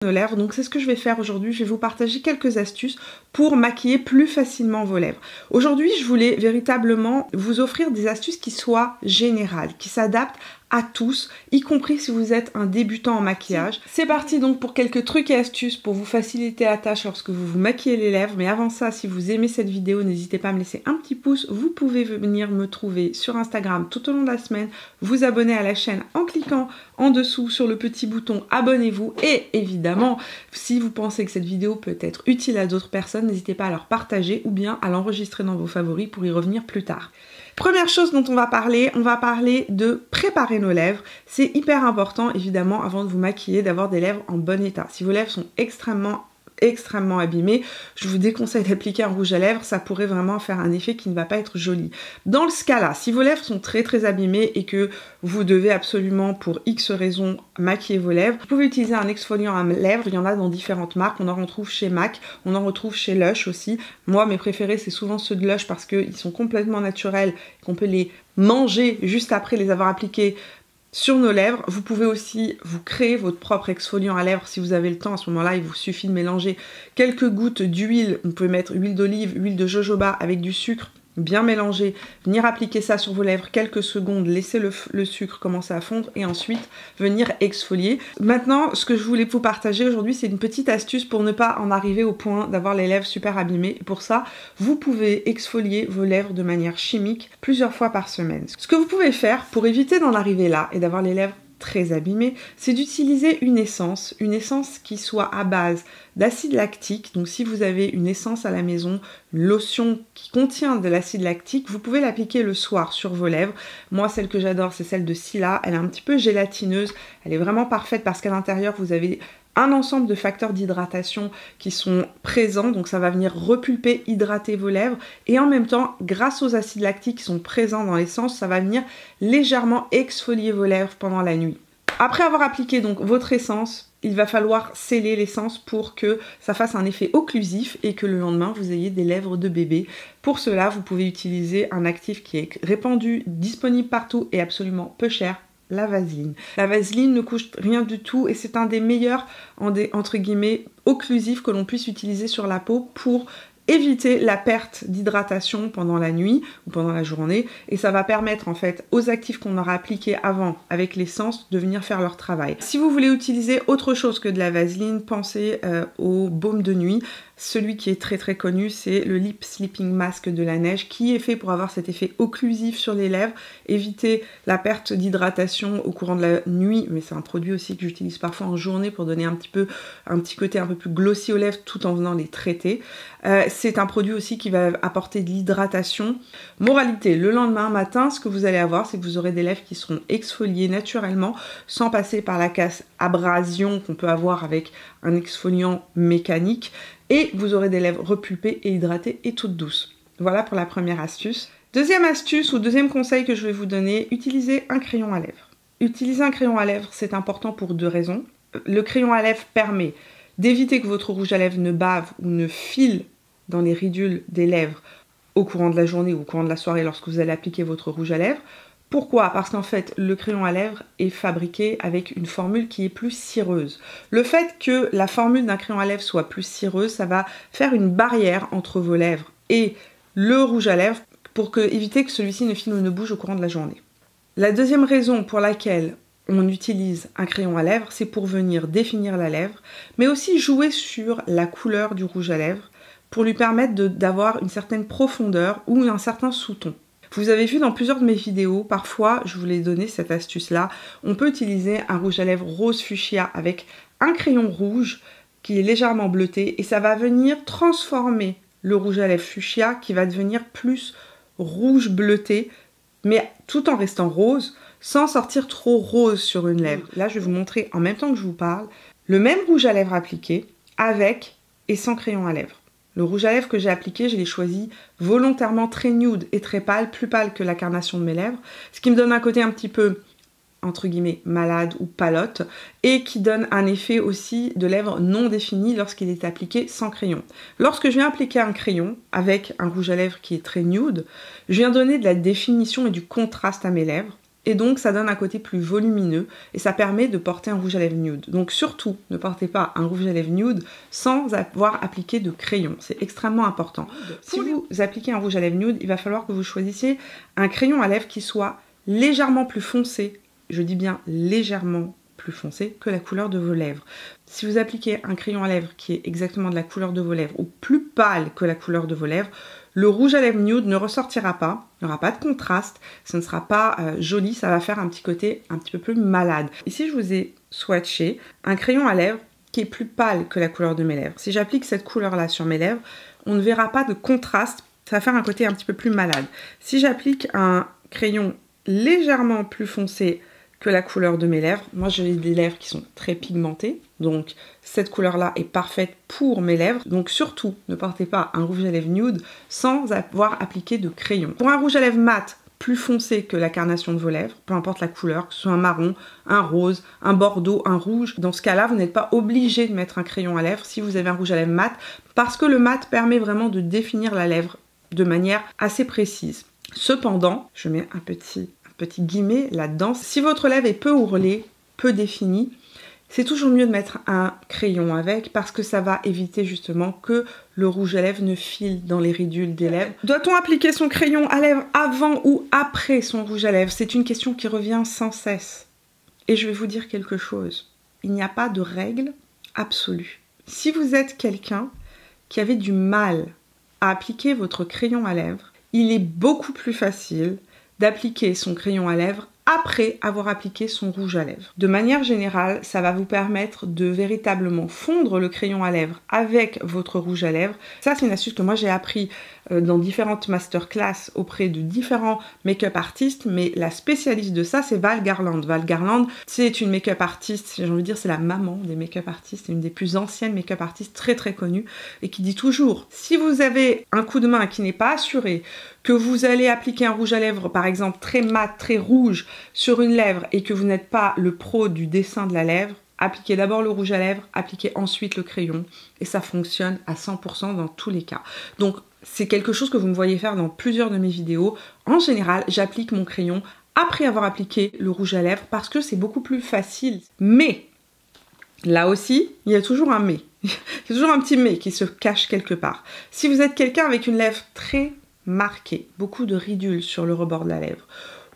nos lèvres, donc c'est ce que je vais faire aujourd'hui. Je vais vous partager quelques astuces pour maquiller plus facilement vos lèvres. Aujourd'hui, je voulais véritablement vous offrir des astuces qui soient générales, qui s'adaptent à tous, y compris si vous êtes un débutant en maquillage. C'est parti donc pour quelques trucs et astuces pour vous faciliter la tâche lorsque vous vous maquillez les lèvres. Mais avant ça, si vous aimez cette vidéo, n'hésitez pas à me laisser un petit pouce. Vous pouvez venir me trouver sur Instagram tout au long de la semaine, vous abonner à la chaîne en cliquant en dessous sur le petit bouton abonnez-vous. Et évidemment, si vous pensez que cette vidéo peut être utile à d'autres personnes, n'hésitez pas à leur partager ou bien à l'enregistrer dans vos favoris pour y revenir plus tard. Première chose dont on va parler de préparer nos lèvres. C'est hyper important, évidemment, avant de vous maquiller, d'avoir des lèvres en bon état. Si vos lèvres sont extrêmement abîmées, je vous déconseille d'appliquer un rouge à lèvres, ça pourrait vraiment faire un effet qui ne va pas être joli. Dans ce cas-là, si vos lèvres sont très abîmées et que vous devez absolument pour X raisons maquiller vos lèvres, vous pouvez utiliser un exfoliant à lèvres, il y en a dans différentes marques, on en retrouve chez MAC, on en retrouve chez Lush aussi. Moi, mes préférés, c'est souvent ceux de Lush parce qu'ils sont complètement naturels, qu'on peut les manger juste après les avoir appliqués sur nos lèvres. Vous pouvez aussi vous créer votre propre exfoliant à lèvres si vous avez le temps. À ce moment-là, il vous suffit de mélanger quelques gouttes d'huile. Vous pouvez mettre huile d'olive, huile de jojoba avec du sucre, bien mélanger, venir appliquer ça sur vos lèvres quelques secondes, laisser le sucre commencer à fondre et ensuite venir exfolier. Maintenant, ce que je voulais vous partager aujourd'hui, c'est une petite astuce pour ne pas en arriver au point d'avoir les lèvres super abîmées. Et pour ça, vous pouvez exfolier vos lèvres de manière chimique plusieurs fois par semaine. Ce que vous pouvez faire pour éviter d'en arriver là et d'avoir les lèvres très abîmées, c'est d'utiliser une essence qui soit à base d'acide lactique. Donc si vous avez une essence à la maison, une lotion qui contient de l'acide lactique, vous pouvez l'appliquer le soir sur vos lèvres. Moi, celle que j'adore, c'est celle de Stila. Elle est un petit peu gélatineuse, elle est vraiment parfaite parce qu'à l'intérieur, vous avez un ensemble de facteurs d'hydratation qui sont présents, donc ça va venir repulper, hydrater vos lèvres, et en même temps, grâce aux acides lactiques qui sont présents dans l'essence, ça va venir légèrement exfolier vos lèvres pendant la nuit. Après avoir appliqué donc votre essence, il va falloir sceller l'essence pour que ça fasse un effet occlusif et que le lendemain vous ayez des lèvres de bébé. Pour cela, vous pouvez utiliser un actif qui est répandu, disponible partout et absolument peu cher. La vaseline. La vaseline ne coûte rien du tout et c'est un des meilleurs, entre guillemets, occlusifs que l'on puisse utiliser sur la peau pour éviter la perte d'hydratation pendant la nuit ou pendant la journée, et ça va permettre en fait aux actifs qu'on aura appliqués avant avec l'essence de venir faire leur travail. Si vous voulez utiliser autre chose que de la vaseline, pensez au baume de nuit. Celui qui est très connu, c'est le Lip Sleeping Mask de la neige, qui est fait pour avoir cet effet occlusif sur les lèvres, éviter la perte d'hydratation au courant de la nuit, mais c'est un produit aussi que j'utilise parfois en journée pour donner un petit côté un peu plus glossy aux lèvres tout en venant les traiter. C'est un produit aussi qui va apporter de l'hydratation. Moralité, le lendemain matin, ce que vous allez avoir, c'est que vous aurez des lèvres qui seront exfoliées naturellement, sans passer par la case abrasion qu'on peut avoir avec un exfoliant mécanique, et vous aurez des lèvres repulpées et hydratées et toutes douces. Voilà pour la première astuce. Deuxième astuce ou deuxième conseil que je vais vous donner, utilisez un crayon à lèvres. Utiliser un crayon à lèvres, c'est important pour deux raisons. Le crayon à lèvres permet d'éviter que votre rouge à lèvres ne bave ou ne file dans les ridules des lèvres au courant de la journée ou au courant de la soirée lorsque vous allez appliquer votre rouge à lèvres. Pourquoi? Parce qu'en fait, le crayon à lèvres est fabriqué avec une formule qui est plus cireuse. Le fait que la formule d'un crayon à lèvres soit plus cireuse, ça va faire une barrière entre vos lèvres et le rouge à lèvres pour éviter que celui-ci ne file ou ne bouge au courant de la journée. La deuxième raison pour laquelle on utilise un crayon à lèvres, c'est pour venir définir la lèvre, mais aussi jouer sur la couleur du rouge à lèvres pour lui permettre d'avoir une certaine profondeur ou un certain sous-ton. Vous avez vu dans plusieurs de mes vidéos, parfois, je vous l'ai donné cette astuce-là, on peut utiliser un rouge à lèvres rose fuchsia avec un crayon rouge qui est légèrement bleuté et ça va venir transformer le rouge à lèvres fuchsia qui va devenir plus rouge bleuté, mais tout en restant rose, sans sortir trop rose sur une lèvre. Là, je vais vous montrer en même temps que je vous parle le même rouge à lèvres appliqué avec et sans crayon à lèvres. Le rouge à lèvres que j'ai appliqué, je l'ai choisi volontairement très nude et très pâle, plus pâle que la carnation de mes lèvres, ce qui me donne un côté un petit peu, entre guillemets, malade ou palote, et qui donne un effet aussi de lèvres non définies lorsqu'il est appliqué sans crayon. Lorsque je viens appliquer un crayon avec un rouge à lèvres qui est très nude, je viens donner de la définition et du contraste à mes lèvres, et donc ça donne un côté plus volumineux et ça permet de porter un rouge à lèvres nude. Donc surtout, ne portez pas un rouge à lèvres nude sans avoir appliqué de crayon, c'est extrêmement important. Si vous appliquez un rouge à lèvres nude, il va falloir que vous choisissiez un crayon à lèvres qui soit légèrement plus foncé, je dis bien légèrement plus foncé que la couleur de vos lèvres. Si vous appliquez un crayon à lèvres qui est exactement de la couleur de vos lèvres ou plus pâle que la couleur de vos lèvres, le rouge à lèvres nude ne ressortira pas, il n'y aura pas de contraste, ce ne sera pas joli, ça va faire un petit côté un petit peu plus malade. Ici, je vous ai swatché un crayon à lèvres qui est plus pâle que la couleur de mes lèvres. Si j'applique cette couleur-là sur mes lèvres, on ne verra pas de contraste, ça va faire un côté un petit peu plus malade. Si j'applique un crayon légèrement plus foncé que la couleur de mes lèvres. Moi, j'ai des lèvres qui sont très pigmentées, donc cette couleur-là est parfaite pour mes lèvres. Donc surtout, ne portez pas un rouge à lèvres nude sans avoir appliqué de crayon. Pour un rouge à lèvres mat plus foncé que la carnation de vos lèvres, peu importe la couleur, que ce soit un marron, un rose, un bordeaux, un rouge, dans ce cas-là, vous n'êtes pas obligé de mettre un crayon à lèvres si vous avez un rouge à lèvres mat, parce que le mat permet vraiment de définir la lèvre de manière assez précise. Cependant, je mets un petit guillemet là-dedans. Si votre lèvre est peu ourlée, peu définie, c'est toujours mieux de mettre un crayon avec parce que ça va éviter justement que le rouge à lèvres ne file dans les ridules des lèvres. Doit-on appliquer son crayon à lèvres avant ou après son rouge à lèvres? C'est une question qui revient sans cesse. Et je vais vous dire quelque chose. Il n'y a pas de règle absolue. Si vous êtes quelqu'un qui avait du mal à appliquer votre crayon à lèvres, il est beaucoup plus facile d'appliquer son crayon à lèvres après avoir appliqué son rouge à lèvres. De manière générale, ça va vous permettre de véritablement fondre le crayon à lèvres avec votre rouge à lèvres. Ça, c'est une astuce que moi j'ai appris dans différentes masterclass auprès de différents make-up artistes, mais la spécialiste de ça, c'est Val Garland. Val Garland, c'est une make-up artiste, j'ai envie de dire, c'est la maman des make-up artistes, c'est une des plus anciennes make-up artistes très très connues, et qui dit toujours, si vous avez un coup de main qui n'est pas assuré, que vous allez appliquer un rouge à lèvres, par exemple, très mat, très rouge, sur une lèvre, et que vous n'êtes pas le pro du dessin de la lèvre, appliquez d'abord le rouge à lèvres, appliquez ensuite le crayon, et ça fonctionne à 100% dans tous les cas. Donc, c'est quelque chose que vous me voyez faire dans plusieurs de mes vidéos. En général, j'applique mon crayon après avoir appliqué le rouge à lèvres, parce que c'est beaucoup plus facile. Mais, là aussi, il y a toujours un mais. Il y a toujours un petit mais qui se cache quelque part. Si vous êtes quelqu'un avec une lèvre très marquée, beaucoup de ridules sur le rebord de la lèvre,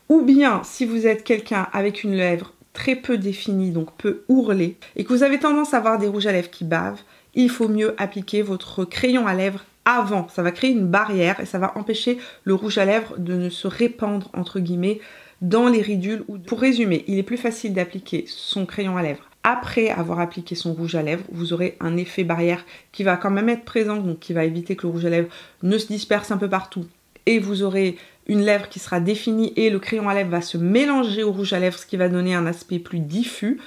ou bien si vous êtes quelqu'un avec une lèvre très peu définie, donc peu ourlée, et que vous avez tendance à avoir des rouges à lèvres qui bavent, il faut mieux appliquer votre crayon à lèvres avant. Ça va créer une barrière et ça va empêcher le rouge à lèvres de ne se répandre, entre guillemets, dans les ridules. Pour résumer, il est plus facile d'appliquer son crayon à lèvres après avoir appliqué son rouge à lèvres. Vous aurez un effet barrière qui va quand même être présent, donc qui va éviter que le rouge à lèvres ne se disperse un peu partout. Et vous aurez une lèvre qui sera définie et le crayon à lèvres va se mélanger au rouge à lèvres, ce qui va donner un aspect plus diffus.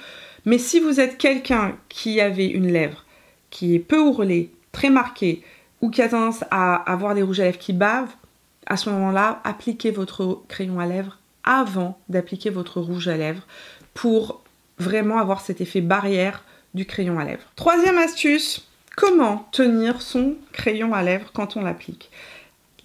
Mais si vous êtes quelqu'un qui avait une lèvre qui est peu ourlée, très marquée, ou qui a tendance à avoir des rouges à lèvres qui bavent, à ce moment-là, appliquez votre crayon à lèvres avant d'appliquer votre rouge à lèvres pour vraiment avoir cet effet barrière du crayon à lèvres. Troisième astuce, comment tenir son crayon à lèvres quand on l'applique?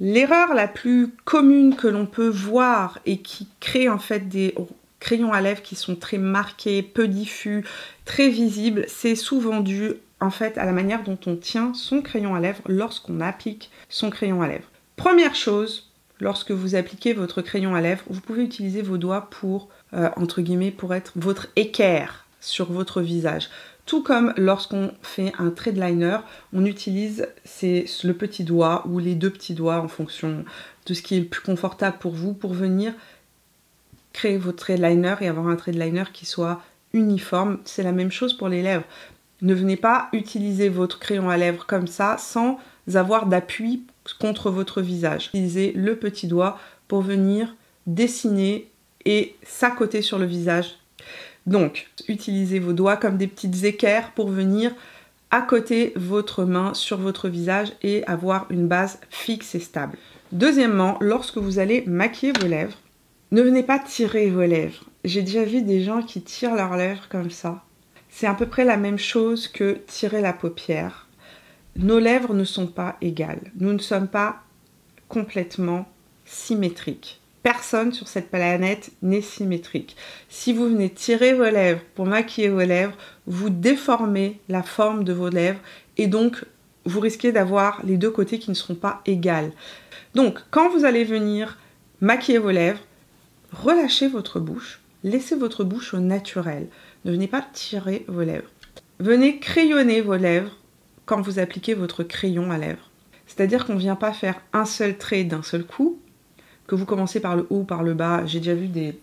L'erreur la plus commune que l'on peut voir et qui crée en fait des crayons à lèvres qui sont très marqués, peu diffus, très visibles, c'est souvent dû en fait à la manière dont on tient son crayon à lèvres lorsqu'on applique son crayon à lèvres. Première chose, lorsque vous appliquez votre crayon à lèvres, vous pouvez utiliser vos doigts pour, entre guillemets, pour être votre équerre sur votre visage. Tout comme lorsqu'on fait un trait de liner, on utilise le petit doigt ou les deux petits doigts en fonction de ce qui est le plus confortable pour vous pour venir créer votre trait de liner et avoir un trait de liner qui soit uniforme. C'est la même chose pour les lèvres. Ne venez pas utiliser votre crayon à lèvres comme ça sans avoir d'appui contre votre visage. Utilisez le petit doigt pour venir dessiner et s'accoter sur le visage. Donc, utilisez vos doigts comme des petites équerres pour venir accoter votre main sur votre visage et avoir une base fixe et stable. Deuxièmement, lorsque vous allez maquiller vos lèvres, ne venez pas tirer vos lèvres. J'ai déjà vu des gens qui tirent leurs lèvres comme ça. C'est à peu près la même chose que tirer la paupière. Nos lèvres ne sont pas égales. Nous ne sommes pas complètement symétriques. Personne sur cette planète n'est symétrique. Si vous venez tirer vos lèvres pour maquiller vos lèvres, vous déformez la forme de vos lèvres et donc vous risquez d'avoir les deux côtés qui ne seront pas égales. Donc, quand vous allez venir maquiller vos lèvres, relâchez votre bouche, laissez votre bouche au naturel. Ne venez pas tirer vos lèvres. Venez crayonner vos lèvres quand vous appliquez votre crayon à lèvres. C'est-à-dire qu'on ne vient pas faire un seul trait d'un seul coup, que vous commencez par le haut ou par le bas. J'ai déjà vu des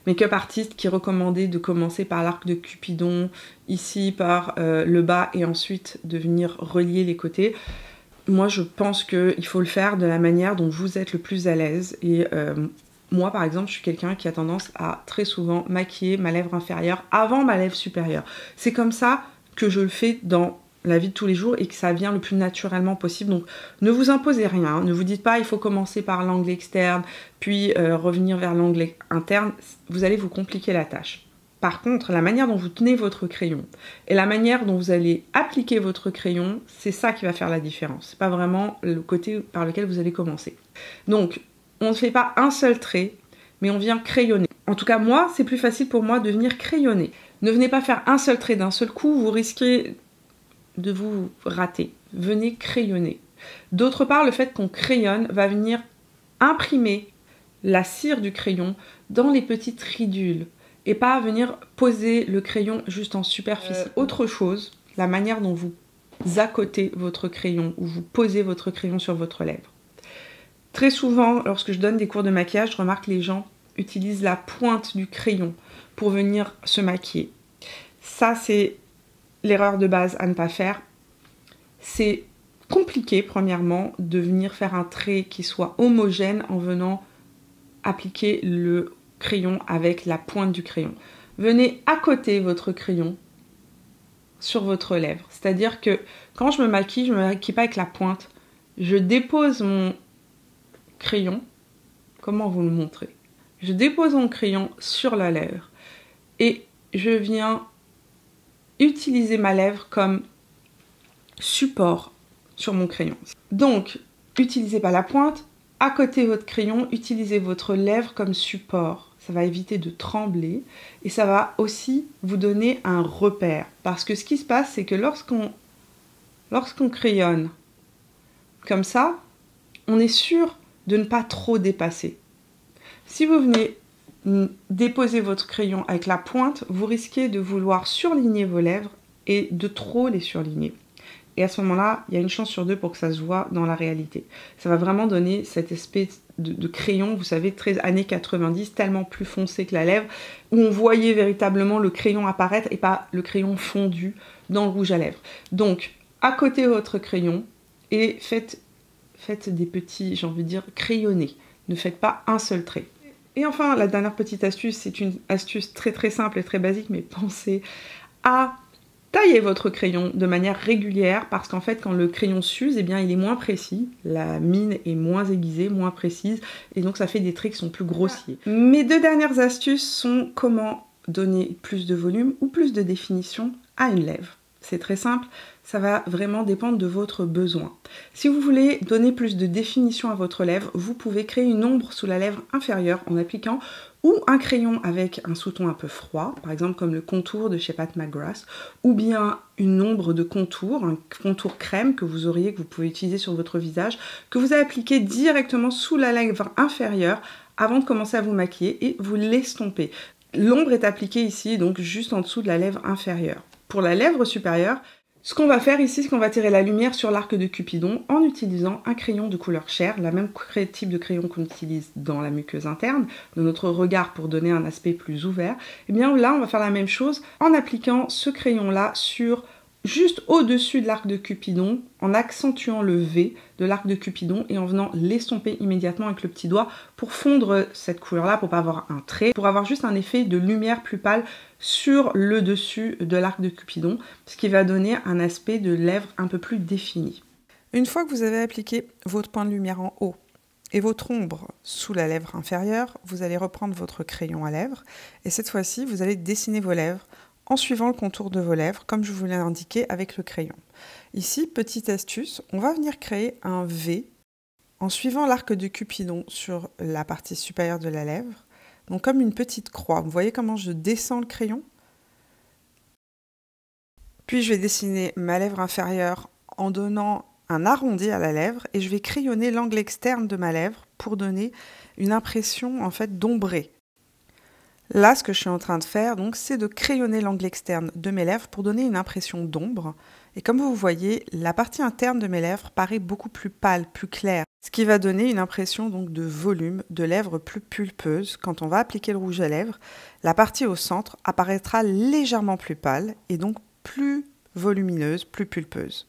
make-up artistes qui recommandaient de commencer par l'arc de Cupidon, ici par le bas et ensuite de venir relier les côtés. Moi, je pense qu'il faut le faire de la manière dont vous êtes le plus à l'aise. Et moi, par exemple, je suis quelqu'un qui a tendance à très souvent maquiller ma lèvre inférieure avant ma lèvre supérieure. C'est comme ça que je le fais dans la vie de tous les jours et que ça vient le plus naturellement possible. Donc, ne vous imposez rien. Hein. Ne vous dites pas il faut commencer par l'angle externe, puis revenir vers l'angle interne. Vous allez vous compliquer la tâche. Par contre, la manière dont vous tenez votre crayon et la manière dont vous allez appliquer votre crayon, c'est ça qui va faire la différence. C'est pas vraiment le côté par lequel vous allez commencer. Donc, on ne fait pas un seul trait, mais on vient crayonner. En tout cas, moi, c'est plus facile pour moi de venir crayonner. Ne venez pas faire un seul trait d'un seul coup, vous risquez de vous rater. Venez crayonner. D'autre part, le fait qu'on crayonne va venir imprimer la cire du crayon dans les petites ridules et pas venir poser le crayon juste en superficie. Autre chose, la manière dont vous accotez votre crayon ou vous posez votre crayon sur votre lèvre. Très souvent, lorsque je donne des cours de maquillage, je remarque que les gens utilisent la pointe du crayon pour venir se maquiller. Ça, c'est l'erreur de base à ne pas faire. C'est compliqué, premièrement, de venir faire un trait qui soit homogène en venant appliquer le crayon avec la pointe du crayon. Venez accoter votre crayon sur votre lèvre. C'est-à-dire que quand je me maquille pas avec la pointe. Je dépose mon crayon. Comment vous le montrer? Je dépose mon crayon sur la lèvre et je viens utiliser ma lèvre comme support sur mon crayon. Donc, utilisez pas la pointe, accotez votre crayon, utilisez votre lèvre comme support. Ça va éviter de trembler et ça va aussi vous donner un repère. Parce que ce qui se passe, c'est que lorsqu'on crayonne comme ça, on est sûr de ne pas trop dépasser. Si vous venez déposer votre crayon avec la pointe, vous risquez de vouloir surligner vos lèvres et de trop les surligner. Et à ce moment-là, il y a une chance sur deux pour que ça se voit dans la réalité. Ça va vraiment donner cette espèce de crayon, vous savez, très années 90, tellement plus foncé que la lèvre, où on voyait véritablement le crayon apparaître et pas le crayon fondu dans le rouge à lèvres. Donc, accotez votre crayon et faites des petits, j'ai envie de dire, crayonnés. Ne faites pas un seul trait. Et enfin, la dernière petite astuce, c'est une astuce très très simple et très basique, mais pensez à tailler votre crayon de manière régulière parce qu'en fait, quand le crayon s'use, eh bien, il est moins précis, la mine est moins aiguisée, moins précise, et donc ça fait des traits qui sont plus grossiers. Mes deux dernières astuces sont comment donner plus de volume ou plus de définition à une lèvre. C'est très simple, ça va vraiment dépendre de votre besoin. Si vous voulez donner plus de définition à votre lèvre, vous pouvez créer une ombre sous la lèvre inférieure en appliquant ou un crayon avec un sous-ton un peu froid, par exemple comme le contour de chez Pat McGrath, ou bien une ombre de contour, un contour crème que vous pouvez utiliser sur votre visage, que vous allez appliquer directement sous la lèvre inférieure avant de commencer à vous maquiller et vous l'estomper. L'ombre est appliquée ici, donc juste en dessous de la lèvre inférieure. Pour la lèvre supérieure, ce qu'on va faire ici, c'est qu'on va tirer la lumière sur l'arc de Cupidon en utilisant un crayon de couleur chair, la même type de crayon qu'on utilise dans la muqueuse interne, de notre regard pour donner un aspect plus ouvert. Et bien là, on va faire la même chose en appliquant ce crayon-là sur juste au-dessus de l'arc de Cupidon, en accentuant le V de l'arc de Cupidon et en venant l'estomper immédiatement avec le petit doigt pour fondre cette couleur-là, pour pas avoir un trait, pour avoir juste un effet de lumière plus pâle sur le dessus de l'arc de Cupidon, ce qui va donner un aspect de lèvres un peu plus défini. Une fois que vous avez appliqué votre point de lumière en haut et votre ombre sous la lèvre inférieure, vous allez reprendre votre crayon à lèvres et cette fois-ci, vous allez dessiner vos lèvres en suivant le contour de vos lèvres, comme je vous l'ai indiqué avec le crayon. Ici, petite astuce, on va venir créer un V en suivant l'arc de Cupidon sur la partie supérieure de la lèvre, donc comme une petite croix. Vous voyez comment je descends le crayon? Puis je vais dessiner ma lèvre inférieure en donnant un arrondi à la lèvre et je vais crayonner l'angle externe de ma lèvre pour donner une impression en fait d'ombré. Là, ce que je suis en train de faire, donc, c'est de crayonner l'angle externe de mes lèvres pour donner une impression d'ombre. Et comme vous voyez, la partie interne de mes lèvres paraît beaucoup plus pâle, plus claire, ce qui va donner une impression donc de volume, de lèvres plus pulpeuses. Quand on va appliquer le rouge à lèvres, la partie au centre apparaîtra légèrement plus pâle et donc plus volumineuse, plus pulpeuse.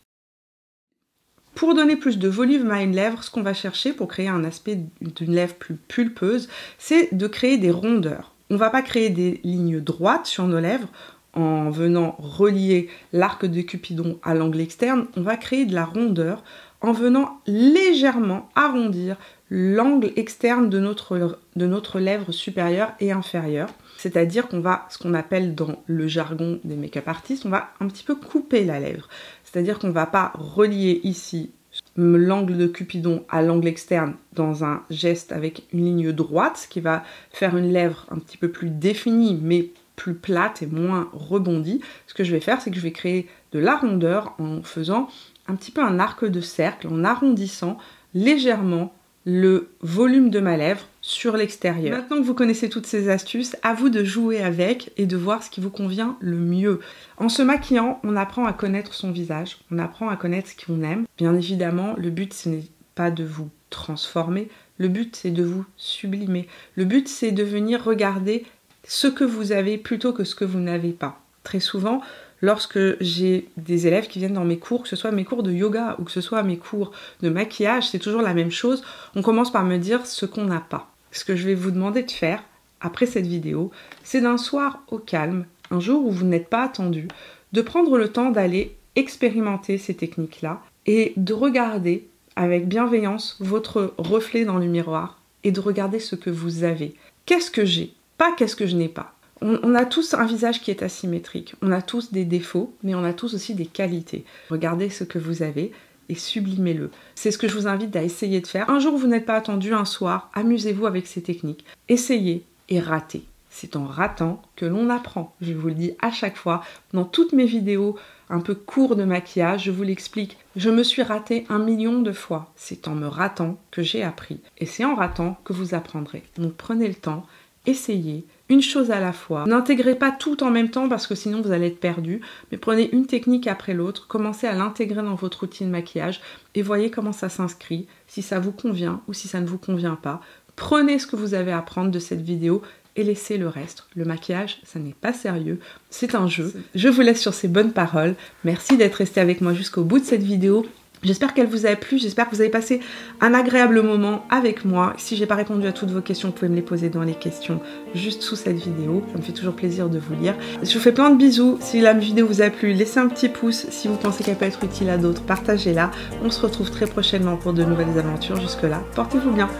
Pour donner plus de volume à une lèvre, ce qu'on va chercher pour créer un aspect d'une lèvre plus pulpeuse, c'est de créer des rondeurs. On ne va pas créer des lignes droites sur nos lèvres en venant relier l'arc de Cupidon à l'angle externe. On va créer de la rondeur en venant légèrement arrondir l'angle externe de notre lèvre supérieure et inférieure. C'est-à-dire qu'on va, ce qu'on appelle dans le jargon des make-up artistes, on va un petit peu couper la lèvre. C'est-à-dire qu'on ne va pas relier ici l'angle de Cupidon à l'angle externe dans un geste avec une ligne droite, ce qui va faire une lèvre un petit peu plus définie, mais plus plate et moins rebondie. Ce que je vais faire, c'est que je vais créer de la rondeur en faisant un petit peu un arc de cercle, en arrondissant légèrement le volume de ma lèvre sur l'extérieur. Maintenant que vous connaissez toutes ces astuces, à vous de jouer avec et de voir ce qui vous convient le mieux. En se maquillant, on apprend à connaître son visage, on apprend à connaître ce qu'on aime. Bien évidemment, le but, ce n'est pas de vous transformer, le but, c'est de vous sublimer. Le but, c'est de venir regarder ce que vous avez plutôt que ce que vous n'avez pas. Très souvent, lorsque j'ai des élèves qui viennent dans mes cours, que ce soit mes cours de yoga ou que ce soit mes cours de maquillage, c'est toujours la même chose. On commence par me dire ce qu'on n'a pas. Ce que je vais vous demander de faire après cette vidéo, c'est d'un soir au calme, un jour où vous n'êtes pas attendu, de prendre le temps d'aller expérimenter ces techniques-là et de regarder avec bienveillance votre reflet dans le miroir et de regarder ce que vous avez. Qu'est-ce que j'ai? Pas qu'est-ce que je n'ai pas. On a tous un visage qui est asymétrique, on a tous des défauts, mais on a tous aussi des qualités. Regardez ce que vous avez et sublimez-le. C'est ce que je vous invite à essayer de faire. Un jour où vous n'êtes pas attendu, un soir, amusez-vous avec ces techniques. Essayez et ratez. C'est en ratant que l'on apprend. Je vous le dis à chaque fois, dans toutes mes vidéos un peu cours de maquillage, je vous l'explique. Je me suis ratée 1 million de fois. C'est en me ratant que j'ai appris. Et c'est en ratant que vous apprendrez. Donc prenez le temps, essayez. Une chose à la fois. N'intégrez pas tout en même temps parce que sinon vous allez être perdu, mais prenez une technique après l'autre, commencez à l'intégrer dans votre routine maquillage et voyez comment ça s'inscrit, si ça vous convient ou si ça ne vous convient pas. Prenez ce que vous avez à apprendre de cette vidéo et laissez le reste. Le maquillage, ça n'est pas sérieux, c'est un jeu. Je vous laisse sur ces bonnes paroles. Merci d'être resté avec moi jusqu'au bout de cette vidéo. J'espère qu'elle vous a plu, j'espère que vous avez passé un agréable moment avec moi. Si j'ai pas répondu à toutes vos questions, vous pouvez me les poser dans les questions juste sous cette vidéo. Ça me fait toujours plaisir de vous lire. Je vous fais plein de bisous. Si la vidéo vous a plu, laissez un petit pouce. Si vous pensez qu'elle peut être utile à d'autres, partagez-la. On se retrouve très prochainement pour de nouvelles aventures. Jusque-là, portez-vous bien.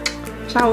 Ciao!